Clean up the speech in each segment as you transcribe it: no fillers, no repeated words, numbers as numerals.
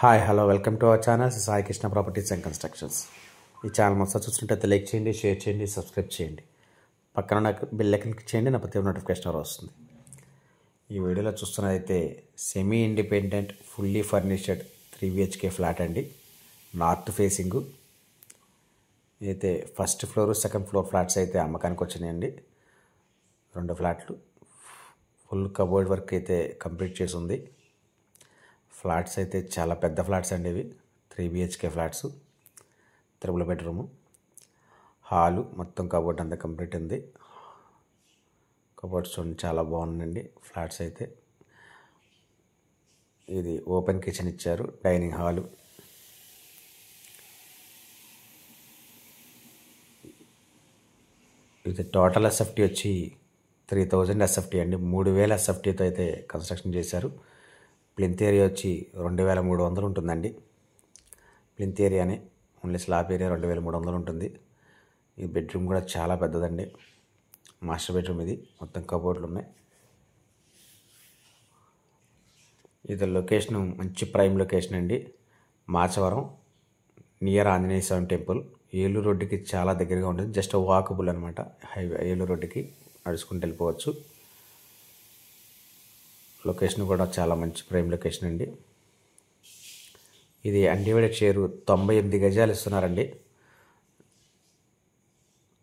Hi hello welcome to our channel Sai Krishna properties and constructions. ఈ channel మొత్తం చూస్తుంటే like చేయండి, షేర్ చేయండి, సబ్స్క్రైబ్ చేయండి. పక్కన నాకు బెల్ ఐకాన్ క్లిక్ చేయండి, నా ప్రతి నోటిఫికేషన్ వస్తుంది. ఈ వీడియోలో చూస్తున్నదైతే semi independent fully furnished 3BHK flat అండి. నార్త్ ఫేసింగ్ అయితే first floor second floor flats అయితే అమ్మకానికి వచ్చినాయండి. 2 ఫ్లాట్లు ఫుల్ కబోర్డ్ వర్క్ అయితే కంప్లీట్ చేసి ఉంది. ఫ్లాట్స్ అయితే చాలా పెద్ద ఫ్లాట్స్ అండి. ఇవి 3BHK ఫ్లాట్స్, 3 బెడ్రూము, హాలు మొత్తం కబోర్డ్ అంతా కంప్లీట్ ఉంది. కబోర్డ్స్ చూడండి చాలా బాగుందండి. ఫ్లాట్స్ అయితే ఇది ఓపెన్ కిచెన్ ఇచ్చారు, డైనింగ్ హాలు. ఇది టోటల్ ఎస్ఎఫ్టీ వచ్చి 3000 ఎస్ఎఫ్టీ అండి. 3000 ఎస్ఎఫ్టీతో అయితే కన్స్ట్రక్షన్ చేశారు. ప్లింత్ ఏరియా వచ్చి 2300 ఉంటుందండి. ప్లింత్ ఏరియానే, ఓన్లీ స్లాబ్ ఏరియా 2300 ఉంటుంది. ఈ బెడ్రూమ్ కూడా చాలా పెద్దదండి. మాస్టర్ బెడ్రూమ్ ఇది, మొత్తం కబోర్డ్లు ఉన్నాయి. ఇది లొకేషన్ మంచి ప్రైమ్ లొకేషన్ అండి. మాచవరం నియర్ ఆంజనేయ స్వామి టెంపుల్. ఏలూరు రోడ్డుకి చాలా దగ్గరగా ఉంటుంది. జస్ట్ వాకబుల్ అనమాట. హైవే ఏలూరు రోడ్డుకి నడుచుకుంటూ వెళ్ళిపోవచ్చు. లొకేషన్ కూడా చాలా మంచి ప్రైమ్ లొకేషన్ అండి. ఇది అన్డివైడెడ్ షేర్ 98 గజాలు ఇస్తున్నారండి.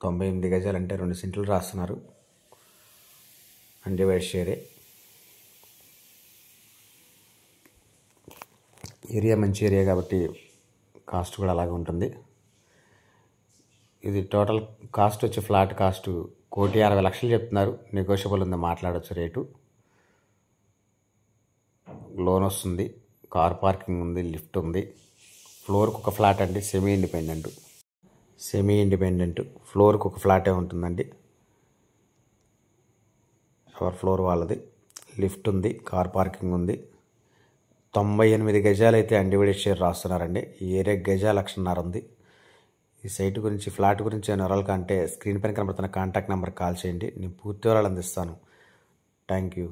98 గజాలు అంటే 2 సెంట్లు రాస్తున్నారు. అన్డివైడెడ్ షేరే. ఏరియా మంచి ఏరియా కాబట్టి కాస్ట్ కూడా అలాగే ఉంటుంది. ఇది టోటల్ కాస్ట్ వచ్చి ఫ్లాట్ కాస్ట్ 1,60,00,000 చెప్తున్నారు. నెగోషియబుల్ ఉంది, మాట్లాడవచ్చు రేటు. లోన్ వస్తుంది, కార్ పార్కింగ్ ఉంది, లిఫ్ట్ ఉంది. ఫ్లోర్కి ఒక ఫ్లాట్ అండి. సెమీ ఇండిపెండెంట్ ఫ్లోర్కి ఒక ఫ్లాటే ఉంటుందండి. ఎవరి ఫ్లోర్ వాళ్ళది. లిఫ్ట్ ఉంది, కార్ పార్కింగ్ ఉంది. 98 గజాలు అయితే అన్డివైడెడ్ షేర్ రాస్తున్నారండి. ఈ ఏరియా గజాలు 1,50,000 ఉంది. ఈ సైట్ గురించి, ఫ్లాట్ గురించి వివరాలు కంటే స్క్రీన్ పైన కనబడుతున్న కాంటాక్ట్ నెంబర్కి కాల్ చేయండి. నేను పూర్తి వివరాలు అందిస్తాను. Thank you.